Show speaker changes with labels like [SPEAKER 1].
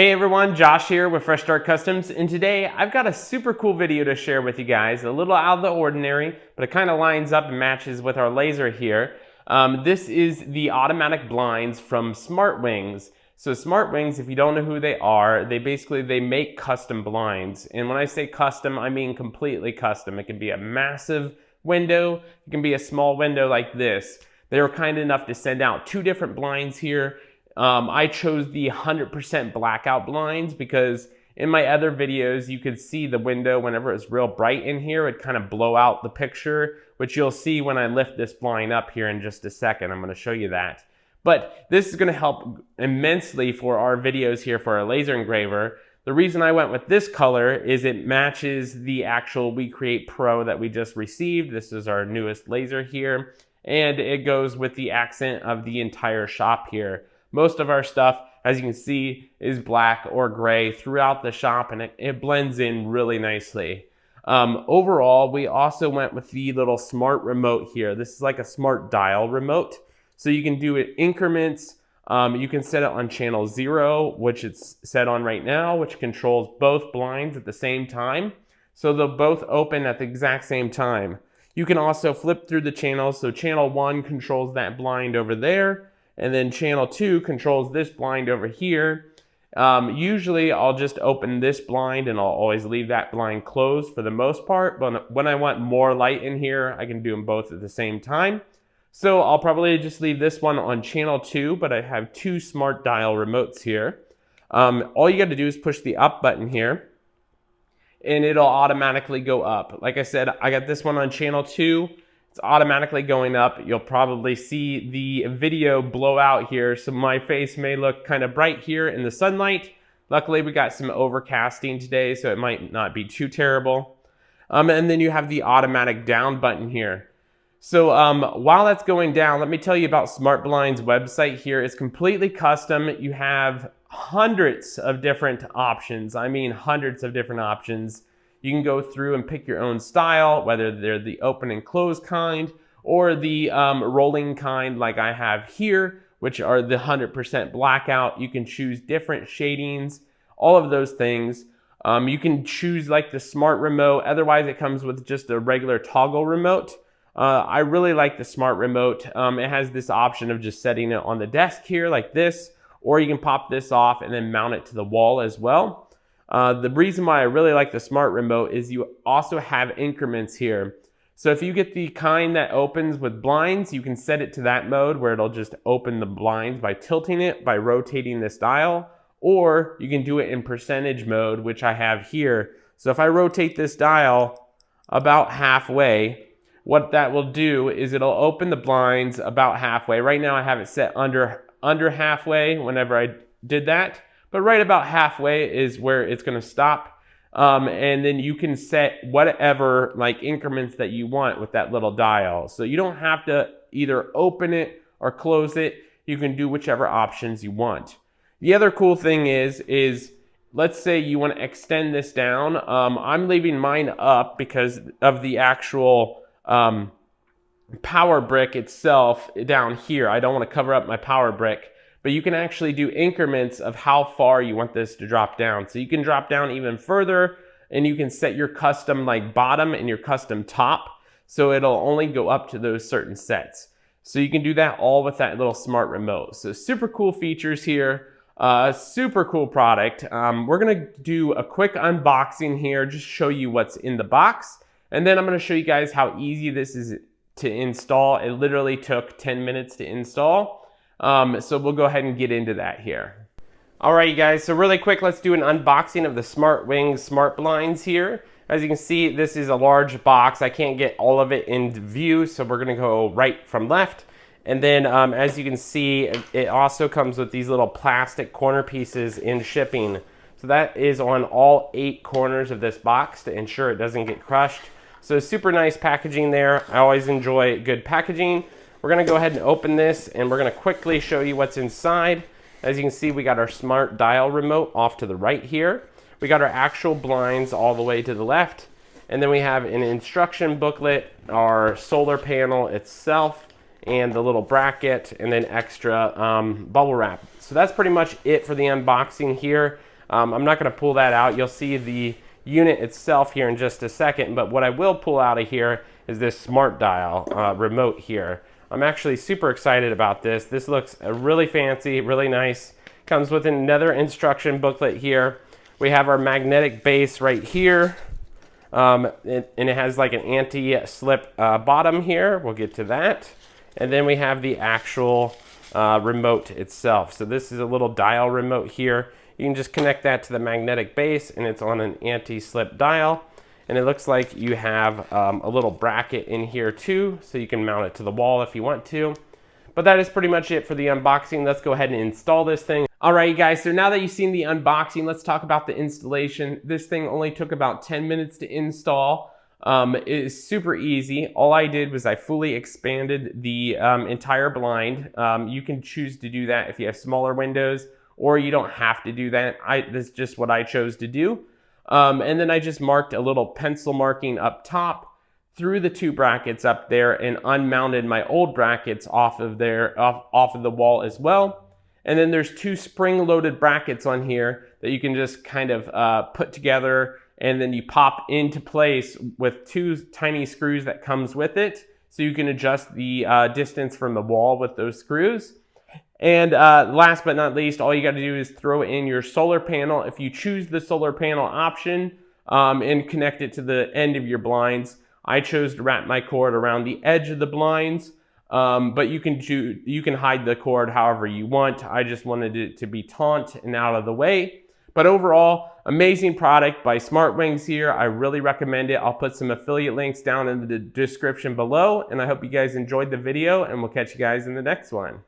[SPEAKER 1] Hey everyone, Josh here with Fresh Start Customs, and today I've got a super cool video to share with you guys. A little out of the ordinary, but it kind of lines up and matches with our laser here. This is the automatic blinds from SMARTWINGS. So SMARTWINGS, if you don't know who they are, they make custom blinds. And when I say custom, I mean completely custom. It can be a massive window, it can be a small window like this. They were kind enough to send out two different blinds here. I chose the 100% blackout blinds because in my other videos you could see the window whenever it's real bright in here, it kind of blow out the picture, which you'll see when I lift this blind up here in just a second. I'm going to show you that. But this is going to help immensely for our videos here for our laser engraver. The reason I went with this color is it matches the actual We Create Pro that we just received. This is our newest laser here, and it goes with the accent of the entire shop here. Most of our stuff, as you can see, is black or gray throughout the shop, and it blends in really nicely. Overall, we also went with the little smart remote here. This is like a smart dial remote. So you can do it increments. You can set it on channel 0, which it's set on right now, which controls both blinds at the same time. So they'll both open at the exact same time. You can also flip through the channels. So channel 1 controls that blind over there, and then channel 2 controls this blind over here. Usually I'll just open this blind and I'll always leave that blind closed for the most part, but when I want more light in here, I can do them both at the same time. So I'll probably just leave this one on channel 2, but I have two smart dial remotes here. All you got to do is push the up button here and it'll automatically go up. Like I said, I got this one on channel 2. It's automatically going up. You'll probably see the video blow out here, so my face may look kind of bright here in the sunlight. Luckily, we got some overcasting today, so it might not be too terrible. And then you have the automatic down button here. So while that's going down, let me tell you about Smart Blinds website here. It's completely custom. You have hundreds of different options. I mean hundreds of different options. You can go through and pick your own style, whether they're the open and close kind or the rolling kind like I have here, which are the 100% blackout. You can choose different shadings, all of those things. You can choose like the smart remote. Otherwise, it comes with just a regular toggle remote. I really like the smart remote. It has this option of just setting it on the desk here like this, or you can pop this off and then mount it to the wall as well. The reason why I really like the smart remote is you also have increments here. So if you get the kind that opens with blinds, you can set it to that mode where it'll just open the blinds by tilting it, by rotating this dial, or you can do it in percentage mode, which I have here. So if I rotate this dial about halfway, what that will do is it'll open the blinds about halfway. Right now I have it set under halfway whenever I did that. But right about halfway is where it's going to stop. And then you can set whatever like increments that you want with that little dial. So you don't have to either open it or close it. You can do whichever options you want. The other cool thing is let's say you want to extend this down. I'm leaving mine up because of the actual power brick itself down here. I don't want to cover up my power brick. But you can actually do increments of how far you want this to drop down. So you can drop down even further, and you can set your custom like bottom and your custom top. So it'll only go up to those certain sets. So you can do that all with that little smart remote. So super cool features here, super cool product. We're gonna do a quick unboxing here, just show you what's in the box. And then I'm gonna show you guys how easy this is to install. It literally took 10 minutes to install. So we'll go ahead and get into that here. All right, you guys, so really quick, let's do an unboxing of the SMARTWINGS Smart Blinds here. As you can see, this is a large box. I can't get all of it in view, so we're gonna go right from left. And then as you can see, it also comes with these little plastic corner pieces in shipping. So that is on all 8 corners of this box to ensure it doesn't get crushed. So super nice packaging there. I always enjoy good packaging. We're gonna go ahead and open this and we're gonna quickly show you what's inside. As you can see, we got our smart dial remote off to the right here. We got our actual blinds all the way to the left. And then we have an instruction booklet, our solar panel itself, and the little bracket, and then extra bubble wrap. So that's pretty much it for the unboxing here. I'm not going to pull that out. You'll see the unit itself here in just a second, but what I will pull out of here is this smart dial remote here. I'm actually super excited about this. This looks really fancy, really nice. Comes with another instruction booklet here. We have our magnetic base right here, and it has like an anti-slip bottom here. We'll get to that. And then we have the actual remote itself. So this is a little dial remote here. You can just connect that to the magnetic base, and it's on an anti-slip dial. And it looks like you have a little bracket in here too, so you can mount it to the wall if you want to. But that is pretty much it for the unboxing. Let's go ahead and install this thing. All right, you guys, so now that you've seen the unboxing, let's talk about the installation. This thing only took about 10 minutes to install. It is super easy. All I did was I fully expanded the entire blind. You can choose to do that if you have smaller windows, or you don't have to do that. This is just what I chose to do. And then I just marked a little pencil marking up top through the two brackets up there and unmounted my old brackets off of the wall as well. And then there's two spring-loaded brackets on here that you can just kind of put together, and then you pop into place with two tiny screws that comes with it, so you can adjust the distance from the wall with those screws. And last but not least, all you got to do is throw in your solar panel. If you choose the solar panel option and connect it to the end of your blinds, I chose to wrap my cord around the edge of the blinds, but you can hide the cord however you want. I just wanted it to be taut and out of the way. But overall, amazing product by SmartWings here. I really recommend it. I'll put some affiliate links down in the description below, and I hope you guys enjoyed the video, and we'll catch you guys in the next one.